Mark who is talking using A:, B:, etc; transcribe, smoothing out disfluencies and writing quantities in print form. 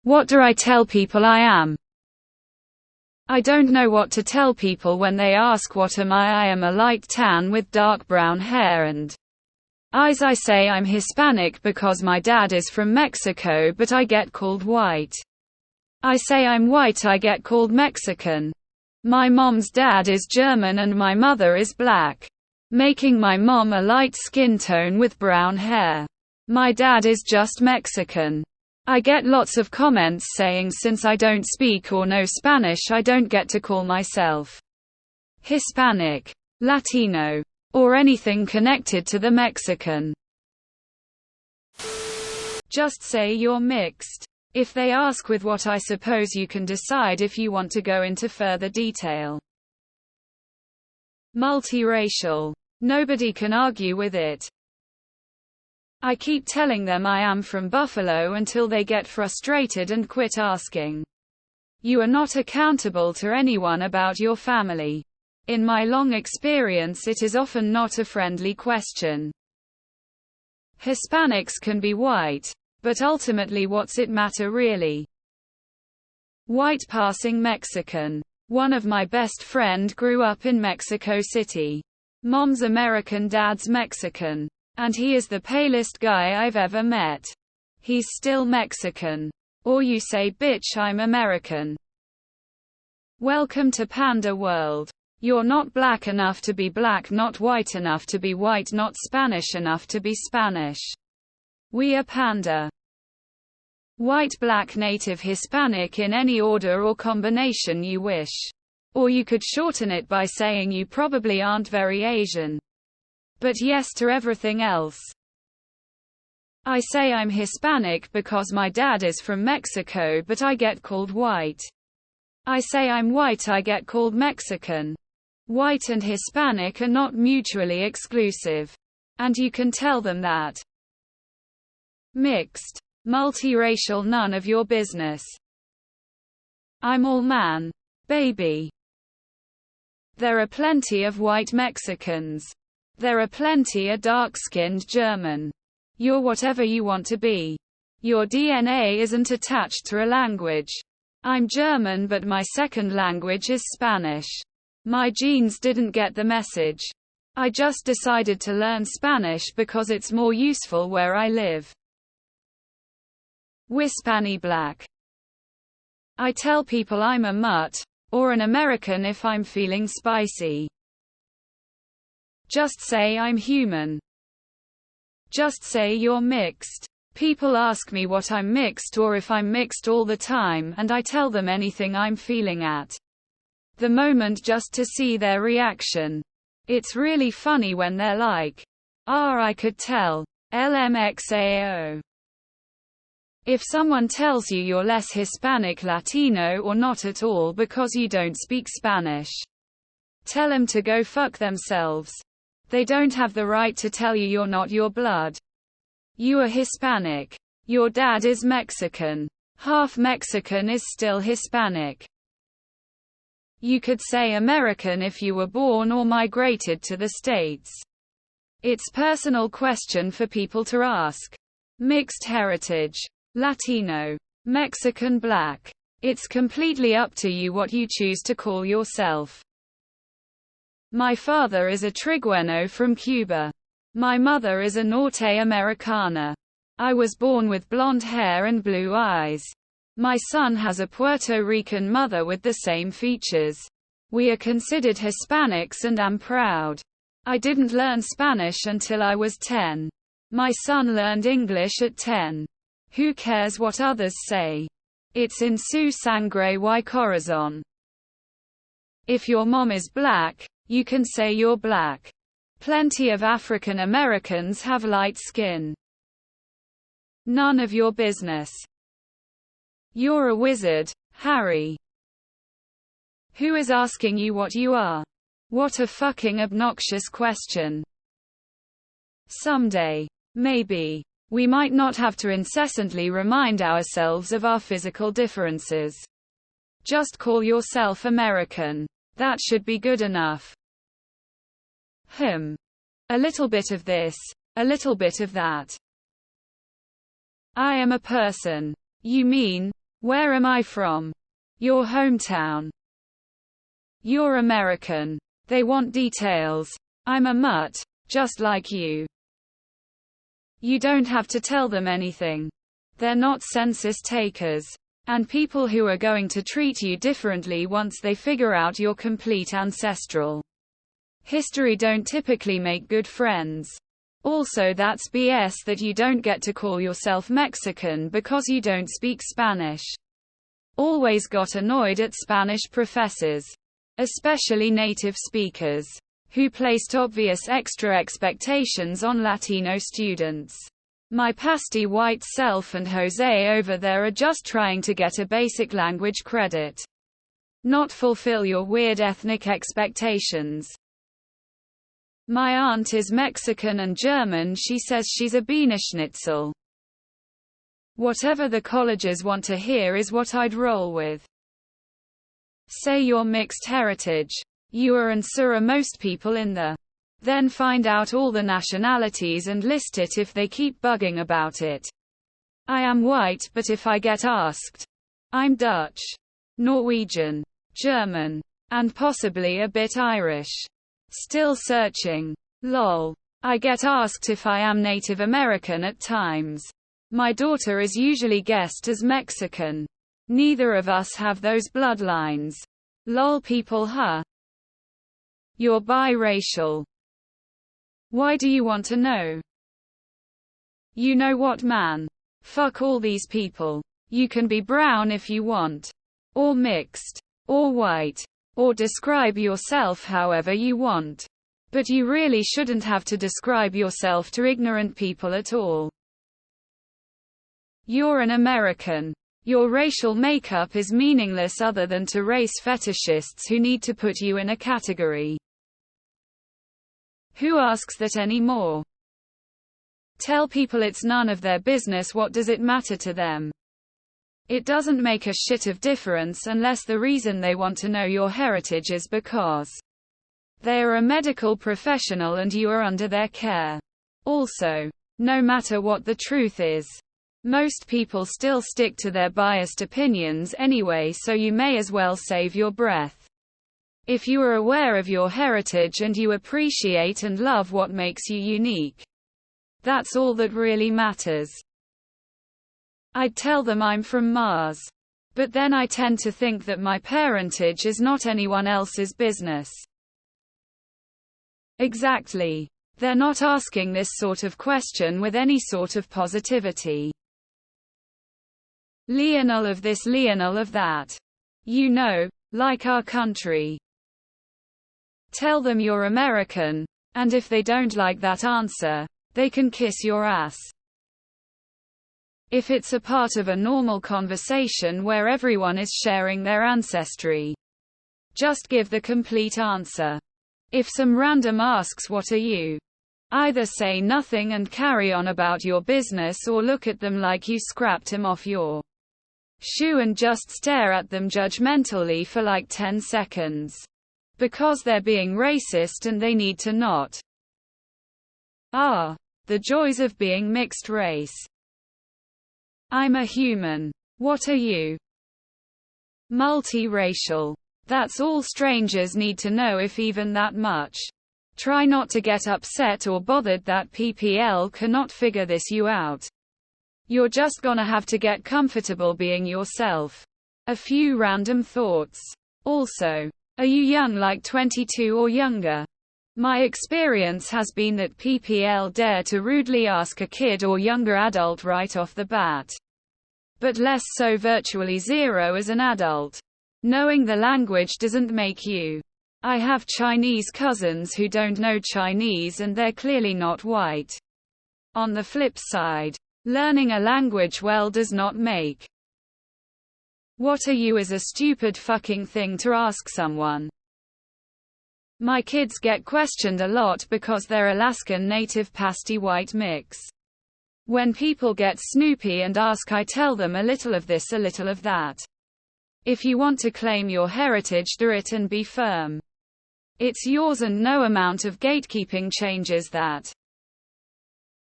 A: What do I tell people I am? I don't know what to tell people when they ask what am I. I am a light tan with dark brown hair and eyes. I say I'm Hispanic because my dad is from Mexico, but I get called white. I say I'm white, I get called Mexican. My mom's dad is German and my mother is black, making my mom a light skin tone with brown hair. My dad is just Mexican. I get lots of comments saying since I don't speak or know Spanish I don't get to call myself Hispanic, Latino, or anything connected to the Mexican. Just say you're mixed. If they ask with what, I suppose you can decide if you want to go into further detail. Multiracial. Nobody can argue with it. I keep telling them I am from Buffalo until they get frustrated and quit asking. You are not accountable to anyone about your family. In my long experience, it is often not a friendly question. Hispanics can be white, but ultimately what's it matter really? White passing Mexican. One of my best friend grew up in Mexico City. Mom's American, dad's Mexican. And he is the palest guy I've ever met. He's still Mexican. Or you say, bitch, I'm American. Welcome to Panda World. You're not black enough to be black, not white enough to be white, not Spanish enough to be Spanish. We are Panda. White, black, native, Hispanic in any order or combination you wish. Or you could shorten it by saying you probably aren't very Asian. But yes to everything else. I say I'm Hispanic because my dad is from Mexico, but I get called white. I say I'm white, I get called Mexican. White and Hispanic are not mutually exclusive. And you can tell them that. Mixed. Multiracial, none of your business. I'm all man, baby. There are plenty of white Mexicans. There are plenty of dark-skinned German. You're whatever you want to be. Your DNA isn't attached to a language. I'm German, but my second language is Spanish. My genes didn't get the message. I just decided to learn Spanish because it's more useful where I live. Wispani black. I tell people I'm a mutt, or an American if I'm feeling spicy. Just say I'm human. Just say you're mixed. People ask me what I'm mixed or if I'm mixed all the time, and I tell them anything I'm feeling at the moment just to see their reaction. It's really funny when they're like, I could tell. LMXAO. If someone tells you you're less Hispanic, Latino, or not at all because you don't speak Spanish, tell them to go fuck themselves. They don't have the right to tell you you're not your blood. You are Hispanic. Your dad is Mexican. Half Mexican is still Hispanic. You could say American if you were born or migrated to the States. It's personal question for people to ask. Mixed heritage. Latino. Mexican, black. It's completely up to you what you choose to call yourself. My father is a Trigueño from Cuba. My mother is a Norte Americana. I was born with blonde hair and blue eyes. My son has a Puerto Rican mother with the same features. We are considered Hispanics and am proud. I didn't learn Spanish until I was 10. My son learned English at 10. Who cares what others say? It's in su sangre y corazón. If your mom is black, you can say you're black. Plenty of African Americans have light skin. None of your business. You're a wizard, Harry. Who is asking you what you are? What a fucking obnoxious question. Someday, maybe, we might not have to incessantly remind ourselves of our physical differences. Just call yourself American. That should be good enough. A little bit of this, a little bit of that. I am a person. You mean, Where am I from? Your hometown. You're American. They want details. I'm a mutt, just like you. You don't have to tell them anything. They're not census takers. And people who are going to treat you differently once they figure out your complete ancestral history don't typically make good friends. Also, that's BS that you don't get to call yourself Mexican because you don't speak Spanish. Always got annoyed at Spanish professors, especially native speakers, who placed obvious extra expectations on Latino students. My pasty white self and Jose over there are just trying to get a basic language credit, not fulfill your weird ethnic expectations. My aunt is Mexican and German. She says she's a Wiener Schnitzel. Whatever the colleges want to hear is what I'd roll with. Say you're mixed heritage. You are and so are most people in the. Then find out all the nationalities and list it if they keep bugging about it. I am white, but if I get asked, I'm Dutch, Norwegian, German, and possibly a bit Irish. Still searching. Lol. I get asked if I am Native American at times. My daughter is usually guessed as Mexican. Neither of us have those bloodlines. Lol people, huh? You're biracial. Why do you want to know? You know what, man? Fuck all these people. You can be brown if you want. Or mixed. Or white. Or describe yourself however you want. But you really shouldn't have to describe yourself to ignorant people at all. You're an American. Your racial makeup is meaningless other than to race fetishists who need to put you in a category. Who asks that anymore? Tell people it's none of their business. What does it matter to them? It doesn't make a shit of difference unless the reason they want to know your heritage is because they are a medical professional and you are under their care. Also, no matter what the truth is, most people still stick to their biased opinions anyway, so you may as well save your breath. If you are aware of your heritage and you appreciate and love what makes you unique, that's all that really matters. I'd tell them I'm from Mars. But then I tend to think that my parentage is not anyone else's business. Exactly. They're not asking this sort of question with any sort of positivity. Leonel of this, Leonel of that. You know, like our country. Tell them you're American, and if they don't like that answer, they can kiss your ass. If it's a part of a normal conversation where everyone is sharing their ancestry, just give the complete answer. If some random asks what are you, either say nothing and carry on about your business or look at them like you scrapped him off your shoe and just stare at them judgmentally for like 10 seconds. Because they're being racist and they need to not. Ah, the joys of being mixed race. I'm a human. What are you? Multiracial. That's all strangers need to know, if even that much. Try not to get upset or bothered that PPL cannot figure this you out. You're just gonna have to get comfortable being yourself. A few random thoughts. Also, are you young, like 22 or younger? My experience has been that PPL dare to rudely ask a kid or younger adult right off the bat. But less so virtually zero as an adult. Knowing the language doesn't make you. I have Chinese cousins who don't know Chinese and they're clearly not white. On the flip side, learning a language well does not make. What are you is a stupid fucking thing to ask someone. My kids get questioned a lot because they're Alaskan Native pasty white mix. When people get snoopy and ask, I tell them a little of this, a little of that. If you want to claim your heritage, do it and be firm. It's yours and no amount of gatekeeping changes that.